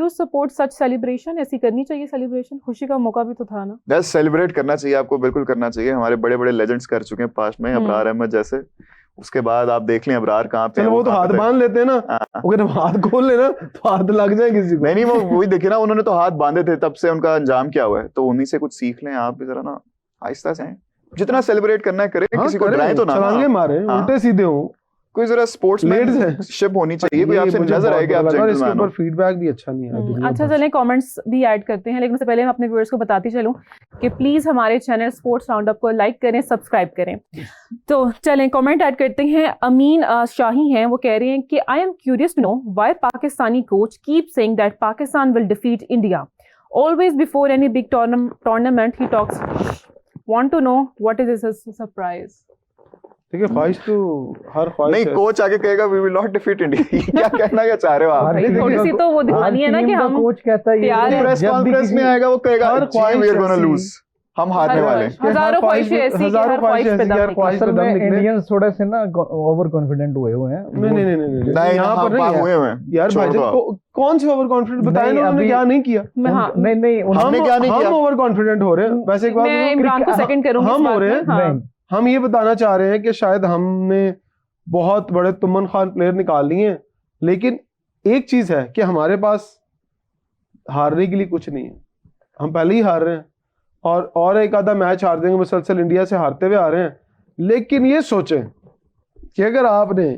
You support such celebration? ऐसी करनी चाहिए सेलिब्रेशन, खुशी का मौका भी तो था ना। बस सेलिब्रेट करना चाहिए, आपको बिल्कुल करना चाहिए। हमारे बड़े बड़े लेजेंड्स कर चुके हैं पास्ट में, अबरार अहमद जैसे। उसके बाद आप देख लें अबरार कहाँ पे, चलो वो तो हाथ बांध लेते हैं ना, अगर हाथ खोल लेना तो हाथ लग जाए किसी को। नहीं वो वही देखिए ना, उन्होंने तो हाथ बांधे थे, तब से उनका अंजाम क्या हुआ है। तो उन्हीं से कुछ सीख लें आप भी जरा ना, आहिस्ता से। जितना सेलिब्रेट करना है करें, किसी को डराएं तो ना, छलांगे मारे, उल्टे सीधे हो, कोई जरा स्पोर्ट्समैनशिप होनी चाहिए, कोई आपसे नजर आए कि आप जेंटलमैन हो। फीडबैक भी अच्छा नहीं है। अच्छा चलें कमेंट्स भी ऐड करते हैं, लेकिन उससे पहले मैं अपने व्यूअर्स को बताती चलूं कि प्लीज हमारे चैनल स्पोर्ट्स राउंडअप को लाइक करें, सब्सक्राइब करें। तो चलें कमेंट ऐड करते हैं। अमीन शाही हैं, वो कह रहे हैं कि I am curious to know why Pakistani coach keep saying that Pakistan will defeat India always before any big tournament he talks, want to know what is his surprise. देखिए ख्वाहिश तो हर ख्वाहिश नहीं, कोच आगे कहेगा we will not defeat India, क्या कहना क्या चाह रहे हो आप? थोड़ी सी तो वो दिखानी है ना कि हम कोच कहता है ये प्रेस कॉन्फ्रेंस में आएगा, वो कहेगा वी आर गोना लूज, हम हारने वाले। हजारों ख्वाहिशें ऐसी, हर ख्वाहिश पे दम निकले। असल में इंडियंस थोड़े से ना ओवर कॉन्फिडेंट हुए हुए हैं। नहीं यहाँ पर नहीं हुए हुए यार भाईजान, कौन से ओवर कॉन्फिडेंट बताए ना, उन्होंने क्या नहीं किया। नहीं हमने क्या नहीं किया, हम ओवर कॉन्फिडेंट हो रहे हैं। वैसे एक बात मैं इमरान को सेकंड करूंगी, हम हो रहे हैं, हम ये बताना चाह रहे हैं कि शायद हमने बहुत बड़े तुमन खान प्लेयर निकाल लिए हैं, लेकिन एक चीज है कि हमारे पास हारने के लिए कुछ नहीं है। हम पहले ही हार रहे हैं और एक आधा मैच हार देंगे, मुसलसल इंडिया से हारते हुए आ रहे हैं। लेकिन ये सोचें कि अगर आपने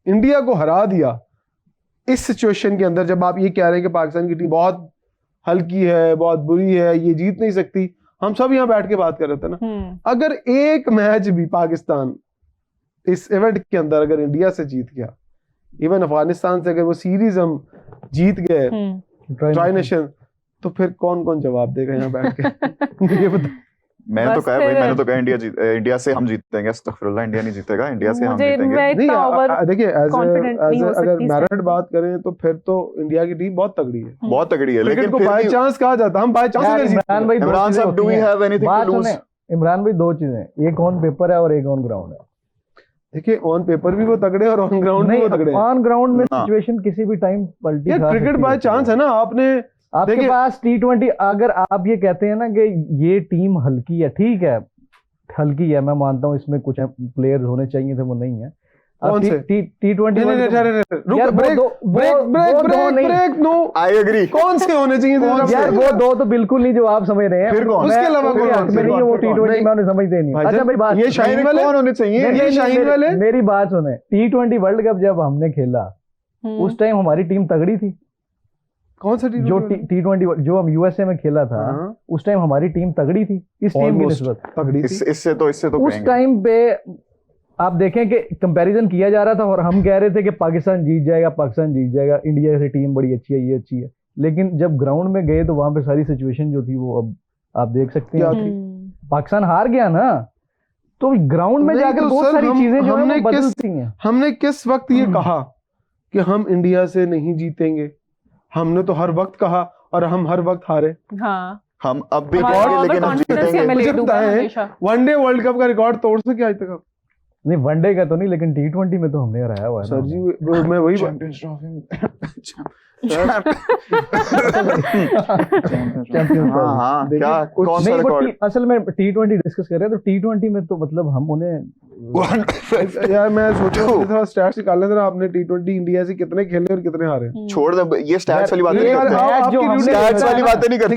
इंडिया को हरा दिया इस सिचुएशन के अंदर, जब आप ये कह रहे हैं कि पाकिस्तान की टीम बहुत हल्की है, बहुत बुरी है, ये जीत नहीं सकती, हम सब यहाँ बैठ के बात कर रहे थे ना। अगर एक मैच भी पाकिस्तान इस इवेंट के अंदर अगर इंडिया से जीत गया, इवन अफगानिस्तान से अगर वो सीरीज हम जीत गए ट्राई नेशन, तो फिर कौन कौन जवाब देगा यहाँ बैठ के? ये बता। मैंने तो कहा भाई, मैंने तो कहा इंडिया से हम जीतेंगे। अस्तगफिरुल्लाह, इंडिया नहीं जीतेगा, इंडिया से हम जीतेंगे। नहीं देखिए, अगर मेरिट बात करें तो फिर तो इंडिया की टीम बहुत तगड़ी है, बहुत तगड़ी है। लेकिन को बाय चांस कहा जाता है, हम बाय चांस। इमरान साहब, do we have anything to lose? Imran भाई दो चीजें, एक ऑन पेपर है और एक ऑन ग्राउंड है। देखिए ऑन पेपर भी वो तगड़े और ऑन ग्राउंड भी वो तगड़े। ऑन ग्राउंड में सिचुएशन किसी भी टाइम पलटी खा सकती है। क्रिकेट बाय चांस है ना। आपके पास T20, अगर आप ये कहते हैं ना कि ये टीम हल्की है, ठीक है हल्की है, मैं मानता हूँ इसमें कुछ प्लेयर्स होने चाहिए थे, वो नहीं है। कौन से? T20 आई एग्री, कौन से होने चाहिए थे यार? वो दो तो बिल्कुल नहीं जो आप समझ रहे हैं। फिर कौन? उसके अलावा वो T20 में उन्हें समझते नहीं। अच्छा मेरी बात, ये शाहीन वाले कौन होने चाहिए? ये शाहीन वाले, मेरी बात सुने। T20 वर्ल्ड कप जब हमने खेला उस टाइम हमारी टीम तगड़ी थी। कौन सा जो T20 जो हम यूएसए में खेला था उस टाइम हमारी टीम तगड़ी थी, इस टीम की निस्बत तगड़ी थी। इससे तो उस टाइम पे आप देखें कि कंपैरिजन किया जा रहा था और हम कह रहे थे कि पाकिस्तान जीत जाएगा, पाकिस्तान जीत जाएगा, इंडिया से टीम बड़ी अच्छी है, ये अच्छी है। लेकिन जब ग्राउंड में गए तो वहां पे सारी सिचुएशन जो थी वो अब आप देख सकते हैं, पाकिस्तान हार गया ना। तो ग्राउंड में जाकर बहुत सारी चीजें जो है बदलती हैं। हमने किस वक्त ये कहा कि हम इंडिया से नहीं जीतेंगे? हमने तो हर वक्त कहा और हम हर वक्त हारे। हाँ, हम अब भी कहेंगे, लेकिन हम जीतेंगे। मुझे बताएं, वनडे वर्ल्ड कप का रिकॉर्ड तोड़ सके आज तक? नहीं वनडे का तो नहीं, लेकिन T20 में तो हमने हराया हुआ है सर जी। मैं वही चैंपियंस असल में T20 डिस्कस कर रहे हैं, तो T20 में तो मतलब हम उन्हें यार मैं सोच रहा हूँ स्टैट्स निकालने थे, आपने T20 इंडिया से कितने खेले और कितने हारे। छोड़ दे ये स्टैट्स वाली बातें नहीं करते, स्टैट्स वाली बातें नहीं करते।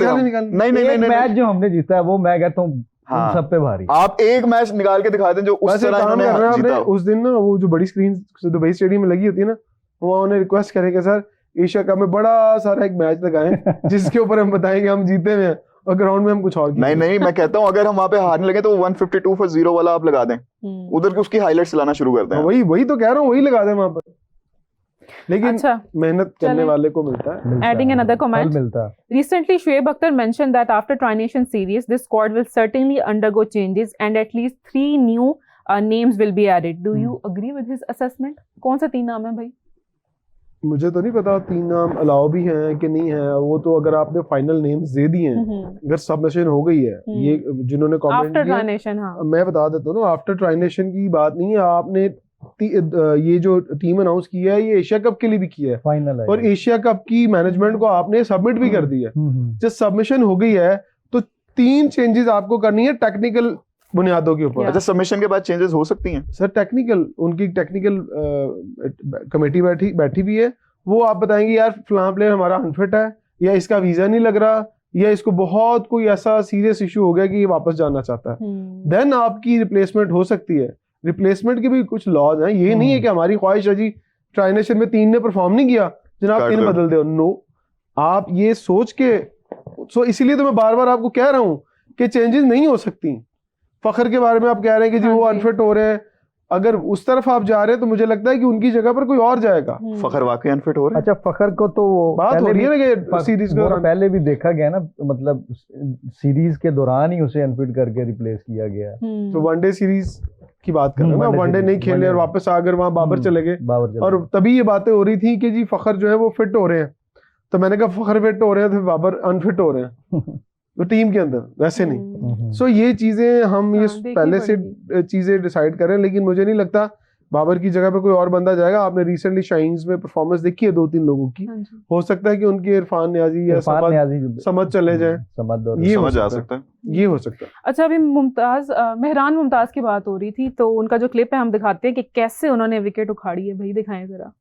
नहीं मैच जो हमने जीता है वो मैं कहता हूँ सब पे भारी। आप एक मैच निकाल के दिखा दें जो उस तरह इन्होंने जीता। उस दिन ना वो जो बड़ी स्क्रीन दुबई स्टेडियम में लगी होती है ना, वो उन्हें रिक्वेस्ट करेंगे सर एशिया कप में बड़ा सारा एक मैच लगाएं जिसके ऊपर हम बताएंगे हम जीते हुए हैं और ग्राउंड में हम कुछ और। नहीं मैं कहता हूँ अगर हम वहाँ पे हारने लगे तो 152 for 0 वाला आप लगा दें, उधर की उसकी हाइलाइट्स चलाना शुरू कर दें। वही तो कह रहा हूँ, वही लगा दें वहाँ पर। लेकिन मेहनत करने वाले को मिलता है। Adding another comment. Recently, Shoaib Akhtar mentioned that after Tri-Nation series, this squad will certainly undergo changes and at least 3 new names will be added. Do you agree with his assessment? कौन सा 3 नाम है भाई? मुझे तो नहीं पता 3 नाम अलाउ भी हैं कि नहीं है। वो तो अगर आपने फाइनल नेम्स दे दिए हैं, अगर सबमिशन हो गई है, ये जिन्होंने कमेंट किया, मैं बता देता हूँ ना, आफ्टर ट्राई नेशन की बात नहीं है। आपने ये जो टीम अनाउंस किया है ये एशिया कप के लिए भी किया है, फाइनल है और एशिया कप की मैनेजमेंट को आपने सबमिट भी कर दिया है। जब सबमिशन हो गई है तो 3 चेंजेस आपको करनी है टेक्निकल बुनियादों के ऊपर। अच्छा, सबमिशन के बाद चेंजेस हो सकती हैं? सर टेक्निकल, उनकी टेक्निकल कमेटी बैठी भी है, वो आप बताएंगे यार फलां प्लेयर हमारा अनफिट है, या इसका वीजा नहीं लग रहा, या इसको बहुत कोई ऐसा सीरियस इशू हो गया कि ये वापस जाना चाहता है, देन आपकी रिप्लेसमेंट हो सकती है। रिप्लेसमेंट के भी कुछ लॉज हैं, ये नहीं है कि हमारी ख्वाहिश है जी ट्राई नेशन में 3 ने परफॉर्म नहीं किया जनाब 3 बदल दो, नो। आप ये सोच के, इसीलिए तो मैं बार बार आपको कह रहा हूं कि चेंजेस नहीं हो सकती। फखर के बारे में आप कह रहे हैं कि जी वो अनफिट हो रहे हैं, अगर उस तरफ आप जा रहे हैं तो मुझे लगता है कि उनकी जगह पर कोई और जाएगा। फखर वाकई अनफिट हो रहे हैं? अच्छा, फखर को तो बात हो रही है ना कि सीरीज के दौरान पहले भी देखा गया ना, मतलब सीरीज के दौरान ही उसे अनफिट करके रिप्लेस किया गया। तो वनडे सीरीज की बात कर रहे हैं ना, वनडे नहीं खेले और वापस आकर वहां बाबर चले गए, और तभी ये बातें हो रही थी कि जी फखर जो है वो फिट हो रहे हैं, तो मैंने कहा फखर फिट हो रहे हैं तो बाबर अनफिट हो रहे हैं तो टीम के अंदर वैसे नहीं। सो ये चीजें हम ये पहले से चीजें डिसाइड करें, लेकिन मुझे नहीं लगता बाबर की जगह पे कोई और बंदा जाएगा। आपने रिसेंटली शाहीन्स में परफॉर्मेंस देखी है 2-3 लोगों की, हो सकता है कि उनके इरफान न्याजी या समझ चले जाए, ये हो जा सकता है, ये हो सकता है। अच्छा, अभी मेहरान मुमताज की बात हो रही थी, तो उनका जो क्लिप है हम दिखाते हैं कि कैसे उन्होंने विकेट उखाड़ी है। भाई दिखाएं जरा।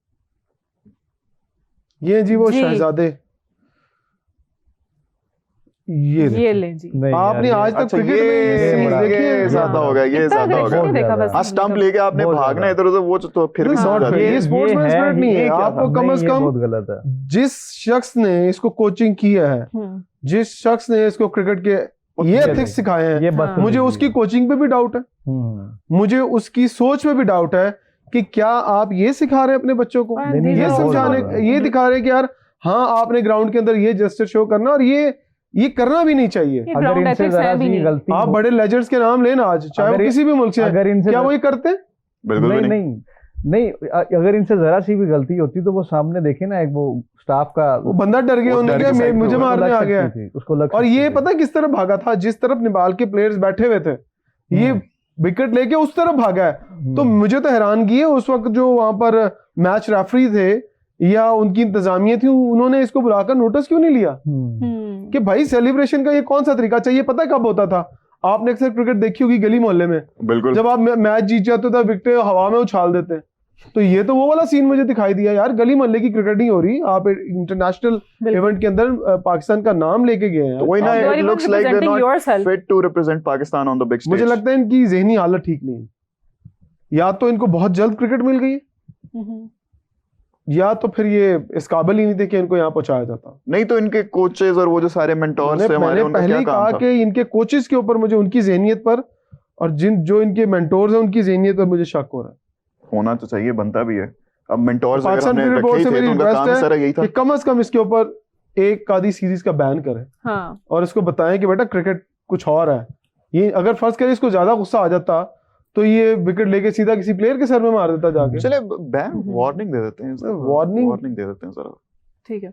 ये जी वो शहजादे, ये ले जी। आपने आज तक क्रिकेट में ये ज्यादा हो गया, ये ज्यादा हो गया। हाँ, स्टंप लेके आपने भागना इधर उधर, वो तो फिर भी ये स्पोर्ट्समैन स्पिरिट नहीं है। आपको कम से कम जिस शख्स ने इसको कोचिंग किया है, जिस शख्स ने इसको क्रिकेट के ये एथिक्स सिखाए हैं, मुझे उसकी कोचिंग पे भी डाउट है, मुझे उसकी सोच पे भी डाउट है कि क्या आप ये सिखा रहे हैं अपने बच्चों को, ये समझाने, ये दिखा रहे हैं कि यार हाँ आपने ग्राउंड के अंदर ये जस्टिस शो करना, और ये करना भी नहीं चाहिए। अगर इनसे जरा सी गलती, आप बड़े लेजेंड्स के नाम लेना आज, चाहे वो किसी भी मुल्क से, अगर इनसे क्या वो ये करते? बिल्कुल नहीं, अगर इनसे जरा सी भी गलती होती तो वो सामने देखे ना, एक वो स्टाफ का वो बंदा डर गया, उन्होंने कहा मुझे मारने आ गया उसको और ये पता किस तरफ भागा था, जिस तरफ नेपाल के प्लेयर्स बैठे हुए थे, ये विकेट लेके उस तरफ भागा है। तो मुझे तो हैरानगी है उस वक्त जो वहां पर मैच रेफरी थे या उनकी इंतजामिया थी, उन्होंने इसको बुलाकर नोटिस क्यों नहीं लिया कि भाई सेलिब्रेशन का ये कौन सा तरीका चाहिए? पता है कब होता था? आपने अक्सर क्रिकेट देखी होगी गली मोहल्ले में, बिल्कुल, जब आप मैच जीत जाते थे विकेट हवा में उछाल देते। तो ये तो वो वाला सीन मुझे दिखाई दिया यार, गली मोहल्ले की क्रिकेट नहीं हो रही, आप इंटरनेशनल इवेंट के अंदर पाकिस्तान का नाम लेके गए हैं। वही ना, it looks like they are not fit to represent Pakistan on the big stage. मुझे लगता है इनकी ज़हनी हालत ठीक नहीं है, या तो इनको बहुत जल्द क्रिकेट मिल गई, या तो फिर ये इस काबिल ही नहीं थे कि इनको यहाँ पहुंचाया जाता। नहीं तो इनके कोचेस और वो जो सारे मेंटोर्स थे हमारे, उनका पहले ही कहा कि इनके कोचेस के ऊपर मुझे उनकी ज़हनियत पर और जो इनके मेंटोर्स हैं उनकी ज़हनियत पर मुझे शक हो रहा है। होना तो चाहिए, बनता भी है। अब मेंटोर्स अगर पाकिस्तान हमने क्रिकेट बोर्ड से मेरी रिक्वेस्ट है यही था कि कम से कम इसके ऊपर एक आधी सीरीज का बैन करें, और इसको बताएं कि बेटा क्रिकेट कुछ और है। ये अगर फर्ज करें इसको ज्यादा गुस्सा आ जाता तो ये विकेट लेके सीधा किसी प्लेयर के सर में मार देता जाके। चले बैन वार्निंग दे देते हैं, वार्निंग दे देते हैं जरा, ठीक है।